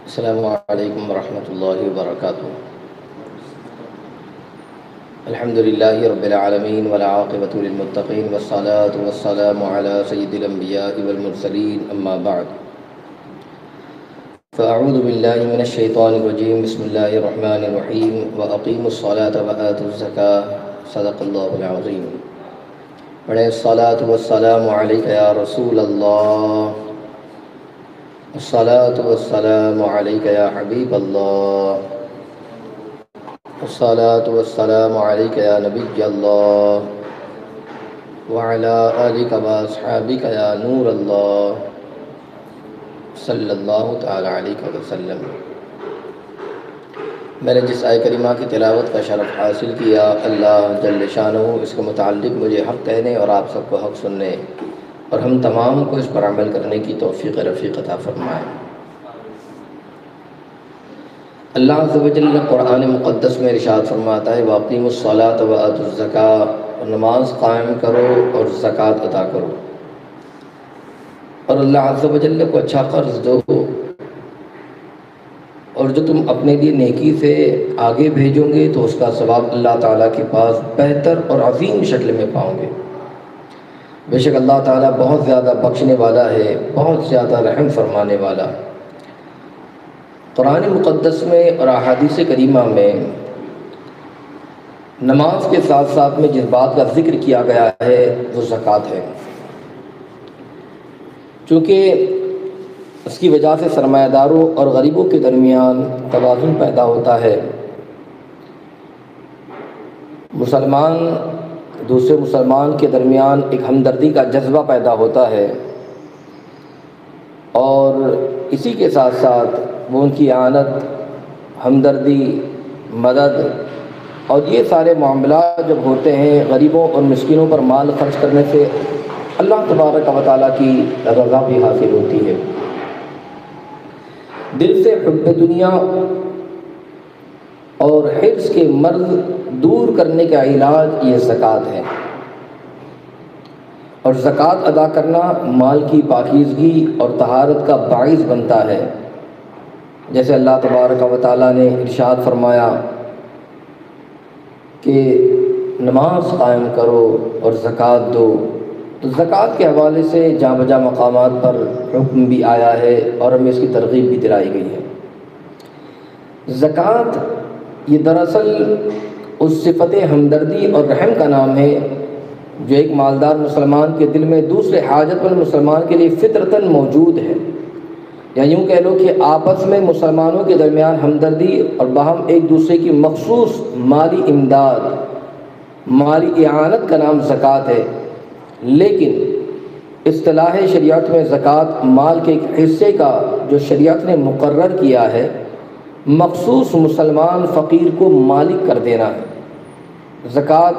السلام علیکم ورحمۃ اللہ وبرکاتہ۔ الحمد للہ رب العالمین والعاقبۃ للمتقین والصلاة والسلام علی سید الانبیاء والمرسلین، اما بعد فاعوذ باللہ من الشیطان الرجیم، بسم اللہ الرحمن الرحیم، واقیموا الصلاة وآتوا الزکاة، صدق اللہ العظیم۔ پڑھیں الصلاة والسلام علیک یا رسول اللہ، الصلاة والسلام علیک یا حبیب اللہ، الصلاة والسلام علیک یا نبی اللہ، وعلی آلک واصحابک یا نور اللہ، صلی اللہ تعالی علیہ وسلم۔ میں نے جس آیہ کریمہ کی تلاوت کا شرف حاصل کیا، اللہ جل شانہ اس کے متعلق مجھے حق کہنے اور آپ سب کو حق سننے اور ہم تمام کو اس پر عمل کرنے کی توفیق رفیق عطا فرمائے۔ اللہ عز و جل قرآن مقدس میں ارشاد فرماتا ہے، وَأَقِیمُوا الصَّلَاةَ وَآتُوا الزَّکَاةَ، اور نماز قائم کرو اور زکوٰۃ ادا کرو، اور اللہ عز و جل کو اچھا قرض دو، اور جو تم اپنے لیے نیکی سے آگے بھیجو گے تو اس کا ثواب اللہ تعالیٰ کے پاس بہتر اور عظیم شکل میں پاؤ گے۔ بے شک اللہ تعالیٰ بہت زیادہ بخشنے والا ہے، بہت زیادہ رحم فرمانے والا۔ قرآن مقدس میں اور احادیث کریمہ میں نماز کے ساتھ ساتھ میں جس بات کا ذکر کیا گیا ہے وہ زکوٰۃ ہے، چونکہ اس کی وجہ سے سرمایہ داروں اور غریبوں کے درمیان توازن پیدا ہوتا ہے، مسلمان دوسرے مسلمان کے درمیان ایک ہمدردی کا جذبہ پیدا ہوتا ہے، اور اسی کے ساتھ ساتھ وہ ان کی اعانت، ہمدردی، مدد اور یہ سارے معاملات جب ہوتے ہیں غریبوں اور مسکینوں پر مال خرچ کرنے سے اللہ تبارک و تعالیٰ کی رضا بھی حاصل ہوتی ہے۔ دل سے حب دنیا اور حرص کے مرض دور کرنے کا علاج یہ زکوٰۃ ہے، اور زکوٰۃ ادا کرنا مال کی پاکیزگی اور طہارت کا باعث بنتا ہے، جیسے اللہ تبارک و تعالیٰ نے ارشاد فرمایا کہ نماز قائم کرو اور زکوٰۃ دو۔ تو زکوٰۃ کے حوالے سے جاں بجا مقامات پر حکم بھی آیا ہے اور ہمیں اس کی ترغیب بھی دلائی گئی ہے۔ زکوٰۃ یہ دراصل اس صفت ہمدردی اور رحم کا نام ہے جو ایک مالدار مسلمان کے دل میں دوسرے حاجت مند مسلمان کے لیے فطرتاً موجود ہے، یا یوں کہہ لو کہ آپس میں مسلمانوں کے درمیان ہمدردی اور باہم ایک دوسرے کی مخصوص مالی امداد، مالی اعانت کا نام زکوٰۃ ہے۔ لیکن اصطلاح شریعت میں زکوٰۃ مال کے ایک حصے کا جو شریعت نے مقرر کیا ہے مخصوص مسلمان فقیر کو مالک کر دینا ہے۔ زکوٰۃ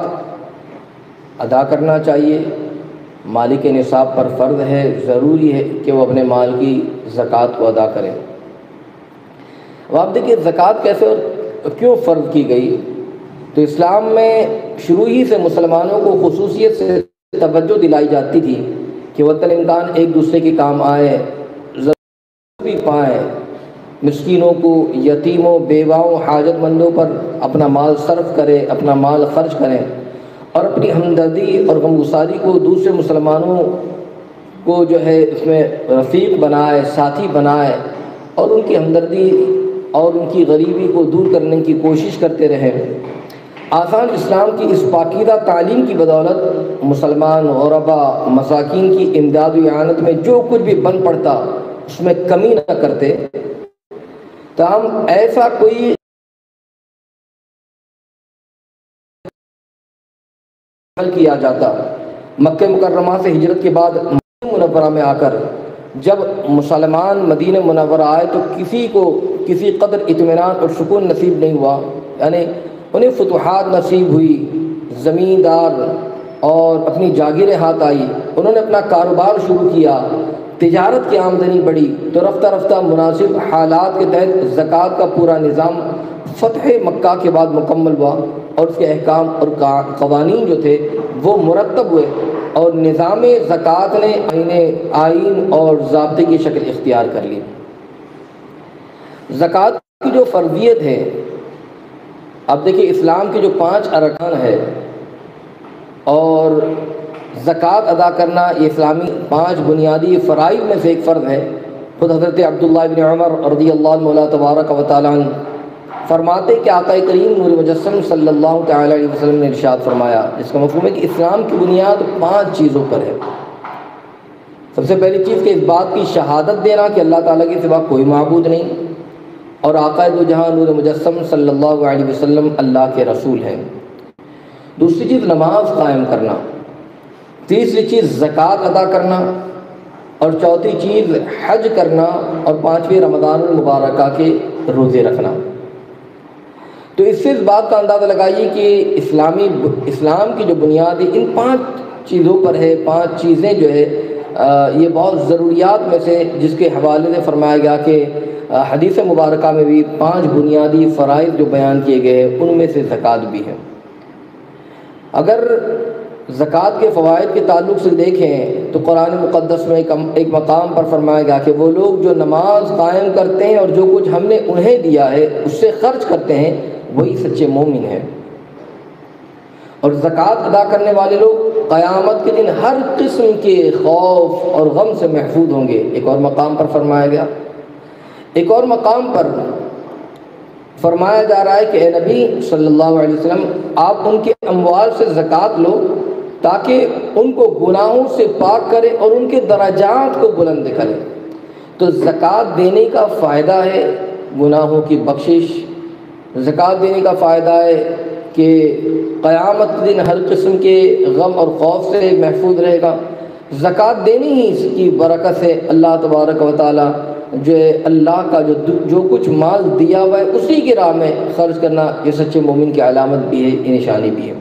ادا کرنا چاہیے، مالک نصاب پر فرض ہے، ضروری ہے کہ وہ اپنے مال کی زکوٰۃ کو ادا کریں۔ اب آپ دیکھیے زکوٰۃ کیسے اور کیوں فرض کی گئی؟ تو اسلام میں شروع ہی سے مسلمانوں کو خصوصیت سے توجہ دلائی جاتی تھی کہ وطن امکان ایک دوسرے کے کام آئے، ضرورت بھی پائیں، مسکینوں کو، یتیموں، بیواؤں، حاجت مندوں پر اپنا مال صرف کرے، اپنا مال خرچ کریں، اور اپنی ہمدردی اور غمگساری کو دوسرے مسلمانوں کو جو ہے اس میں رفیق بنائے، ساتھی بنائے، اور ان کی ہمدردی اور ان کی غریبی کو دور کرنے کی کوشش کرتے رہیں۔ آسان اسلام کی اس پاکیزہ تعلیم کی بدولت مسلمان غربا، مساکین کی امداد و اعانت میں جو کچھ بھی بن پڑتا اس میں کمی نہ کرتے، تاہم ایسا کوئی کیا جاتا۔ مکہ مکرمہ سے ہجرت کے بعد مدینہ منورہ میں آ کر جب مسلمان مدینہ منورہ آئے تو کسی کو کسی قدر اطمینان اور سکون نصیب نہیں ہوا، یعنی انہیں فتوحات نصیب ہوئی، زمیندار اور اپنی جاگیریں ہاتھ آئی، انہوں نے اپنا کاروبار شروع کیا، تجارت کی آمدنی بڑھی، تو رفتہ رفتہ مناسب حالات کے تحت زکوٰۃ کا پورا نظام فتح مکہ کے بعد مکمل ہوا، اور اس کے احکام اور قوانین جو تھے وہ مرتب ہوئے، اور نظام زکوٰۃ نے آئین اور ضابطے کی شکل اختیار کر لی۔ زکوٰۃ کی جو فرضیت ہے، اب دیکھیے اسلام کے جو 5 ارکان ہے اور زکوٰۃ ادا کرنا یہ اسلامی 5 بنیادی فرائض میں سے ایک فرض ہے۔ خود حضرت عبداللہ بن عمر رضی اللہ عنہ مولا تبارک و تعالیٰ عنہ فرماتے کہ آقا کریم نور مجسم صلی اللہ تعالیٰ علیہ وسلم نے ارشاد فرمایا، جس کا مفہوم ہے کہ اسلام کی بنیاد 5 چیزوں پر ہے۔ سب سے پہلی چیز کہ اس بات کی شہادت دینا کہ اللہ تعالیٰ کے سوا کوئی معبود نہیں اور آقا دو جہاں نور مجسم صلی اللہ علیہ وسلم اللہ کے رسول ہیں۔ دوسری چیز نماز قائم کرنا، تیسری چیز زکوٰۃ ادا کرنا، اور چوتھی چیز حج کرنا، اور 5ویں رمضان المبارکہ کے روزے رکھنا۔ تو اس سے اس بات کا اندازہ لگائیے کہ اسلام کی جو بنیاد ان 5 چیزوں پر ہے، 5 چیزیں جو ہے یہ بہت ضروریات میں سے، جس کے حوالے سے فرمایا گیا کہ حدیث مبارکہ میں بھی 5 بنیادی فرائض جو بیان کیے گئے ہیں ان میں سے زکوٰۃ بھی ہے۔ اگر زکوٰۃ کے فوائد کے تعلق سے دیکھیں تو قرآن مقدس میں ایک مقام پر فرمایا گیا کہ وہ لوگ جو نماز قائم کرتے ہیں اور جو کچھ ہم نے انہیں دیا ہے اس سے خرچ کرتے ہیں وہی سچے مومن ہیں، اور زکوٰۃ ادا کرنے والے لوگ قیامت کے دن ہر قسم کے خوف اور غم سے محفوظ ہوں گے۔ ایک اور مقام پر فرمایا گیا، ایک اور مقام پر فرمایا جا رہا ہے کہ اے نبی صلی اللہ علیہ وسلم آپ ان کے اموال سے زکوٰۃ لو تاکہ ان کو گناہوں سے پاک کرے اور ان کے درجات کو بلند کرے۔ تو زکوٰۃ دینے کا فائدہ ہے گناہوں کی بخشش، زکوٰۃ دینے کا فائدہ ہے کہ قیامت کے دن ہر قسم کے غم اور خوف سے محفوظ رہے گا۔ زکوٰۃ دینی ہی اس کی برکت سے اللہ تبارک و تعالیٰ جو ہے اللہ کا جو کچھ مال دیا ہوا ہے اسی کی راہ میں خرچ کرنا یہ سچے مومن کی علامت بھی ہے، یہ نشانی بھی ہے۔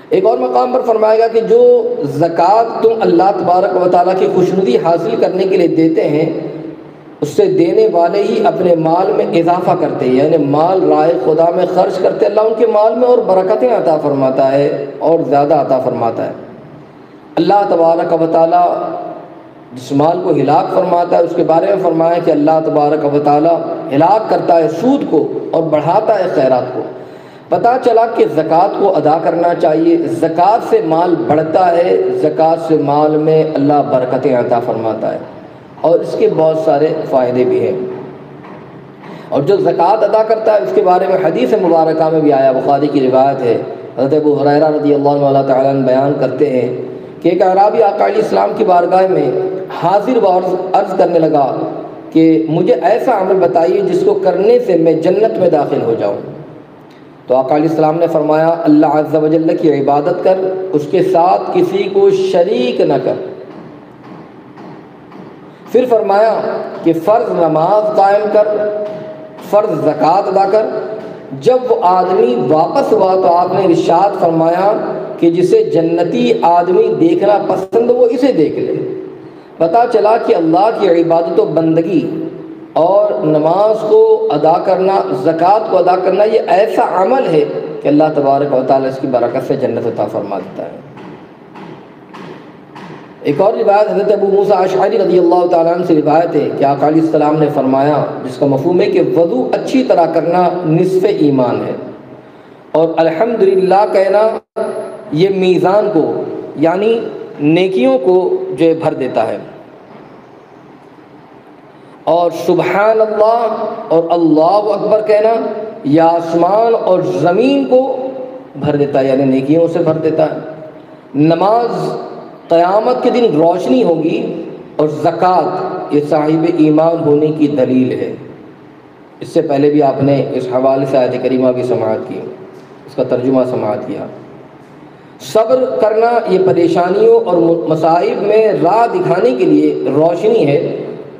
ایک اور مقام پر فرمایا گیا کہ جو زکوٰۃ تم اللہ تبارک و تعالیٰ کی خوشنودی حاصل کرنے کے لیے دیتے ہیں اس سے دینے والے ہی اپنے مال میں اضافہ کرتے ہیں، یعنی مال راہ خدا میں خرچ کرتے اللہ ان کے مال میں اور برکتیں عطا فرماتا ہے اور زیادہ عطا فرماتا ہے۔ اللہ تبارک و تعالیٰ جس مال کو ہلاک فرماتا ہے اس کے بارے میں فرمایا کہ اللہ تبارک و تعالیٰ ہلاک کرتا ہے سود کو اور بڑھاتا ہے خیرات کو۔ پتہ چلا کہ زکوٰۃ کو ادا کرنا چاہیے، زکوٰۃ سے مال بڑھتا ہے، زکوٰۃ سے مال میں اللہ برکتیں عطا فرماتا ہے اور اس کے بہت سارے فائدے بھی ہیں۔ اور جو زکوٰۃ ادا کرتا ہے اس کے بارے میں حدیث مبارکہ میں بھی آیا، بخاری کی روایت ہے، حضرت ابو ہریرہ رضی اللہ تعالیٰ عنہ بیان کرتے ہیں کہ ایک اعرابی آقا علیہ السلام کی بارگاہ میں حاضر و عرض کرنے لگا کہ مجھے ایسا عمل بتائیے جس کو کرنے سے میں جنت میں داخل ہو جاؤں۔ تو آقا علیہ السلام نے فرمایا اللہ عز و جل کی عبادت کر، اس کے ساتھ کسی کو شریک نہ کر۔ پھر فرمایا کہ فرض نماز قائم کر، فرض زکوٰۃ ادا کر۔ جب وہ آدمی واپس ہوا تو آپ نے ارشاد فرمایا کہ جسے جنتی آدمی دیکھنا پسند وہ اسے دیکھ لے۔ پتہ چلا کہ اللہ کی عبادت و بندگی اور نماز کو ادا کرنا، زکوٰۃ کو ادا کرنا یہ ایسا عمل ہے کہ اللہ تبارک و تعالیٰ اس کی برکت سے جنت عطا فرما دیتا ہے۔ ایک اور روایت حضرت ابو موسیٰ اشعری رضی اللہ تعالیٰ عنہ سے روایت ہے کہ آقا علیہ السلام نے فرمایا، جس کا مفہوم ہے کہ وضو اچھی طرح کرنا نصف ایمان ہے، اور الحمدللہ کہنا یہ میزان کو یعنی نیکیوں کو جو ہے بھر دیتا ہے، اور سبحان اللہ اور اللہ اکبر کہنا یہ آسمان اور زمین کو بھر دیتا ہے، یعنی نیکیوں سے بھر دیتا ہے۔ نماز قیامت کے دن روشنی ہوگی، اور زکوٰۃ یہ صاحب ایمان ہونے کی دلیل ہے۔ اس سے پہلے بھی آپ نے اس حوالے سے آیت کریمہ کی سماعت کی، اس کا ترجمہ سماعت کیا۔ صبر کرنا یہ پریشانیوں اور مصائب میں راہ دکھانے کے لیے روشنی ہے،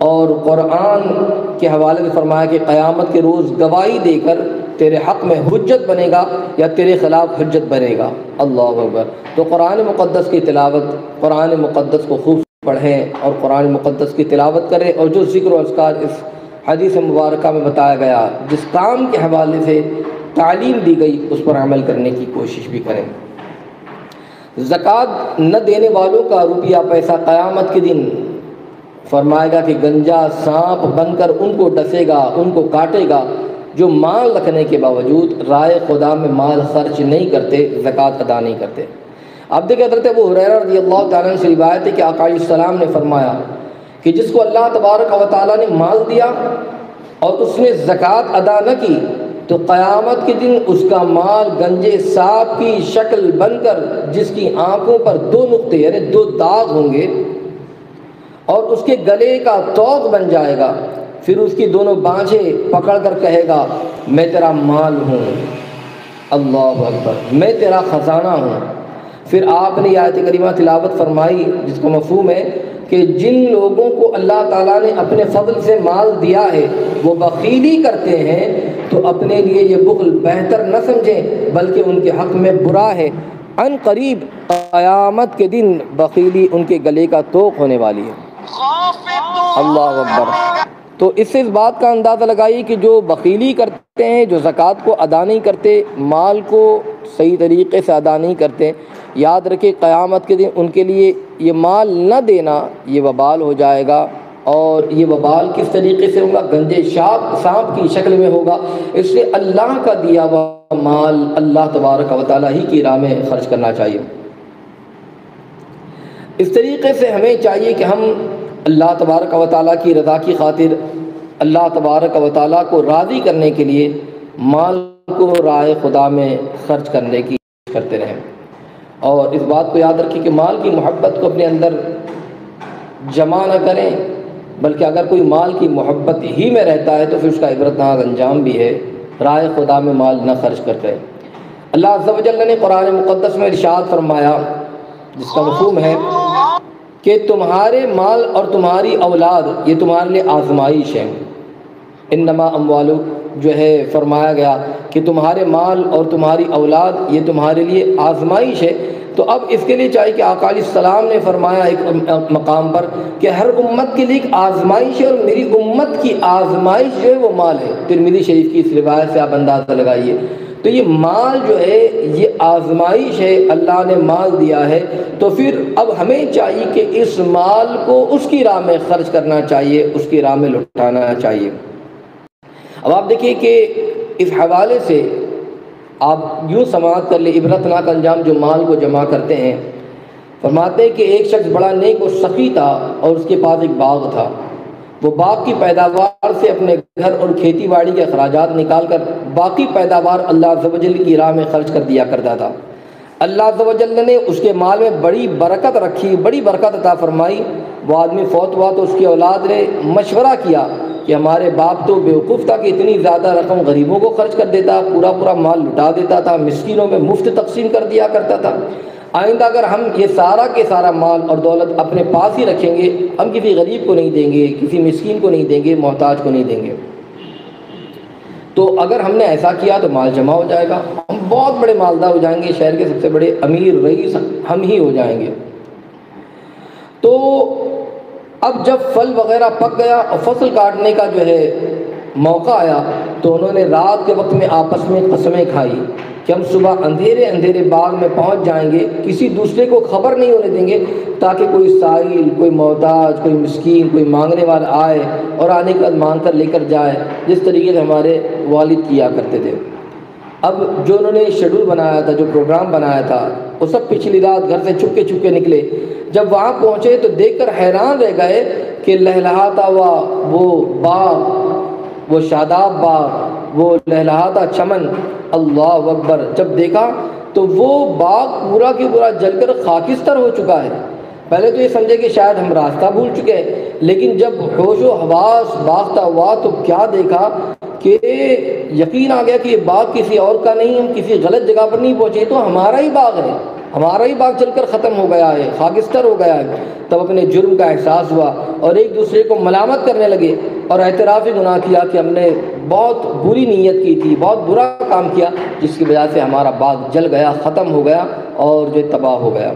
اور قرآن کے حوالے سے فرمایا کہ قیامت کے روز گواہی دے کر تیرے حق میں حجت بنے گا یا تیرے خلاف حجت بنے گا۔ اللہ اکبر۔ تو قرآن مقدس کی تلاوت، قرآن مقدس کو خوب پڑھیں اور قرآن مقدس کی تلاوت کریں، اور جو ذکر و اذکار اس حدیث مبارکہ میں بتایا گیا، جس کام کے حوالے سے تعلیم دی گئی اس پر عمل کرنے کی کوشش بھی کریں۔ زکوٰۃ نہ دینے والوں کا روپیہ پیسہ قیامت کے دن فرمائے گا کہ گنجا سانپ بن کر ان کو ڈسے گا، ان کو کاٹے گا جو مال رکھنے کے باوجود رائے خدا میں مال خرچ نہیں کرتے، زکوٰۃ ادا نہیں کرتے۔ اب دیکھیں حضرت ابو ہریرہ رضی اللہ تعالیٰ عنہ سے روایت ہے کہ آقا علیہ السلام نے فرمایا کہ جس کو اللہ تبارک و تعالیٰ نے مال دیا اور اس نے زکوٰۃ ادا نہ کی تو قیامت کے دن اس کا مال گنجے سانپ کی شکل بن کر، جس کی آنکھوں پر 2 نقطے یعنی 2 داغ ہوں گے، اور اس کے گلے کا طوق بن جائے گا، پھر اس کی دونوں بانجھیں پکڑ کر کہے گا میں تیرا مال ہوں، اللہ اکبر، میں تیرا خزانہ ہوں۔ پھر آپ نے آیت کریمہ تلاوت فرمائی جس کا مفہوم ہے کہ جن لوگوں کو اللہ تعالیٰ نے اپنے فضل سے مال دیا ہے وہ بخیلی کرتے ہیں تو اپنے لیے یہ بخل بہتر نہ سمجھیں بلکہ ان کے حق میں برا ہے، عن قریب قیامت کے دن بخیلی ان کے گلے کا طوق ہونے والی ہے۔ اللہ اکبر۔ تو اس سے اس بات کا اندازہ لگائیے کہ جو بخیلی کرتے ہیں، جو زکوٰۃ کو ادا نہیں کرتے، مال کو صحیح طریقے سے ادا نہیں کرتے، یاد رکھیں قیامت کے دن ان کے لیے یہ مال نہ دینا یہ وبال ہو جائے گا۔ اور یہ وبال کس طریقے سے ہوگا؟ گنجے سانپ کی شکل میں ہوگا۔ اس لیے اللہ کا دیا ہوا مال اللہ تبارک و تعالیٰ ہی کی راہ میں خرچ کرنا چاہیے۔ اس طریقے سے ہمیں چاہیے کہ ہم اللہ تبارک و تعالیٰ کی رضا کی خاطر، اللہ تبارک و تعالیٰ کو راضی کرنے کے لیے مال کو راہ خدا میں خرچ کرنے کی کوشش کرتے رہیں۔ اور اس بات کو یاد رکھیں کہ مال کی محبت کو اپنے اندر جمع نہ کریں، بلکہ اگر کوئی مال کی محبت ہی میں رہتا ہے تو پھر اس کا عبرتناک انجام بھی ہے، راہ خدا میں مال نہ خرچ کرتے۔ اللہ عز و جل نے قرآن مقدس میں ارشاد فرمایا جس کا مفہوم ہے کہ تمہارے مال اور تمہاری اولاد یہ تمہارے لیے آزمائش ہے۔ انما اموالو جو ہے فرمایا گیا کہ تمہارے مال اور تمہاری اولاد یہ تمہارے لیے آزمائش ہے۔ تو اب اس کے لیے چاہیے کہ آقا علیہ السلام نے فرمایا ایک مقام پر کہ ہر امت کے لیے ایک آزمائش ہے، اور میری امت کی آزمائش جو ہے وہ مال ہے۔ ترمذی شریف کی اس روایت سے آپ اندازہ لگائیے۔ تو یہ مال جو ہے یہ آزمائش ہے، اللہ نے مال دیا ہے، تو پھر اب ہمیں چاہیے کہ اس مال کو اس کی راہ میں خرچ کرنا چاہیے، اس کی راہ میں لٹانا چاہیے۔ اب آپ دیکھیے کہ اس حوالے سے آپ یوں سماعت کر لیں عبرتناک انجام جو مال کو جمع کرتے ہیں۔ فرماتے ہیں کہ ایک شخص بڑا نیک و سخی تھا اور اس کے پاس ایک باغ تھا۔ وہ باغ کی پیداوار سے اپنے گھر اور کھیتی باڑی کے اخراجات نکال کر باقی پیداوار اللہ عز و جل کی راہ میں خرچ کر دیا کرتا تھا۔ اللہ عز و جل نے اس کے مال میں بڑی برکت رکھی، بڑی برکت عطا فرمائی۔ وہ آدمی فوت ہوا تو اس کی اولاد نے مشورہ کیا کہ ہمارے باپ تو بیوقوف تھا کہ اتنی زیادہ رقم غریبوں کو خرچ کر دیتا، پورا مال لٹا دیتا تھا، مسکینوں میں مفت تقسیم کر دیا کرتا تھا۔ آئندہ اگر ہم یہ سارا کے سارا مال اور دولت اپنے پاس ہی رکھیں گے، ہم کسی غریب کو نہیں دیں گے، کسی مسکین کو نہیں دیں گے، محتاج کو نہیں دیں گے، تو اگر ہم نے ایسا کیا تو مال جمع ہو جائے گا، ہم بہت بڑے مالدار ہو جائیں گے، شہر کے سب سے بڑے امیر رئیس ہم ہی ہو جائیں گے۔ تو اب جب پھل وغیرہ پک گیا اور فصل کاٹنے کا جو ہے موقع آیا تو انہوں نے رات کے وقت میں آپس میں قسمیں کھائی کہ ہم صبح اندھیرے باغ میں پہنچ جائیں گے، کسی دوسرے کو خبر نہیں ہونے دیں گے تاکہ کوئی سائل، کوئی محتاج، کوئی مسکین، کوئی مانگنے والا آئے اور آنے کے بعد مانگ کر لے کر جائے، جس طریقے سے ہمارے والد کیا کرتے تھے۔ اب جو انہوں نے شیڈول بنایا تھا، جو پروگرام بنایا تھا، وہ سب پچھلی رات گھر سے چپکے نکلے۔ جب وہاں پہنچے تو دیکھ کر حیران رہ گئے کہ لہلہاتا ہوا وہ باغ، وہ شاداب باغ، وہ لہلہاتا چمن، اللہ اکبر، جب دیکھا تو وہ باغ پورا کی پورا جل کر خاکستر ہو چکا ہے۔ پہلے تو یہ سمجھے کہ شاید ہم راستہ بھول چکے ہیں، لیکن جب ہوش و حواس باختہ ہوا تو کیا دیکھا کہ یقین آ گیا کہ یہ باغ کسی اور کا نہیں، ہم کسی غلط جگہ پر نہیں پہنچے، تو ہمارا ہی باغ ہے، ہمارا ہی باغ چل کر ختم ہو گیا ہے، خاکستر ہو گیا ہے۔ تب اپنے جرم کا احساس ہوا اور ایک دوسرے کو ملامت کرنے لگے اور اعتراف گناہ کیا کہ ہم نے بہت بری نیت کی تھی، بہت برا کام کیا، جس کی وجہ سے ہمارا باغ جل گیا، ختم ہو گیا اور جو تباہ ہو گیا۔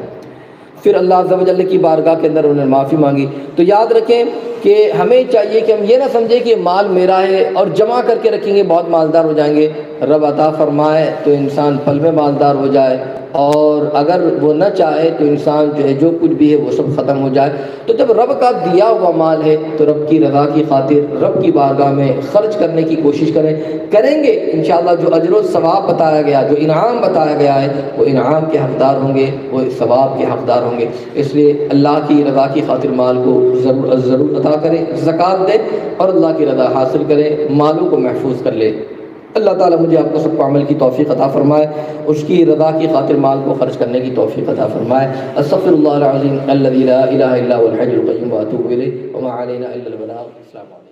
پھر اللہ عز و جل کی بارگاہ کے اندر انہوں نے معافی مانگی۔ تو یاد رکھیں کہ ہمیں چاہیے کہ ہم یہ نہ سمجھیں کہ مال میرا ہے اور جمع کر کے رکھیں گے بہت مالدار ہو جائیں گے۔ رب عطا فرمائے تو انسان پل میں مالدار ہو جائے، اور اگر وہ نہ چاہے تو انسان جو ہے جو کچھ بھی ہے وہ سب ختم ہو جائے۔ تو جب رب کا دیا ہوا مال ہے تو رب کی رضا کی خاطر رب کی بارگاہ میں خرچ کرنے کی کوشش کریں گے انشاءاللہ جو اجر و ثواب بتایا گیا، جو انعام بتایا گیا ہے، وہ انعام کے حقدار ہوں گے، وہ ثواب کے حقدار ہوں گے۔ اس لیے اللہ کی رضا کی خاطر مال کو ضرور عطا کریں، زکوٰۃ دیں اور اللہ کی رضا حاصل کریں، مالوں کو محفوظ کر لیں۔ اللہ تعالیٰ مجھے آپ کو سب کو عمل کی توفیق عطا فرمائے، اس کی رضا کی خاطر مال کو خرچ کرنے کی توفیق عطا فرمائے۔ استغفر اللہ العظیم الذی لا الہ الا هو الحی القیوم واتوب الیہ وما علینا الا البلاغ۔ السلام علیکم۔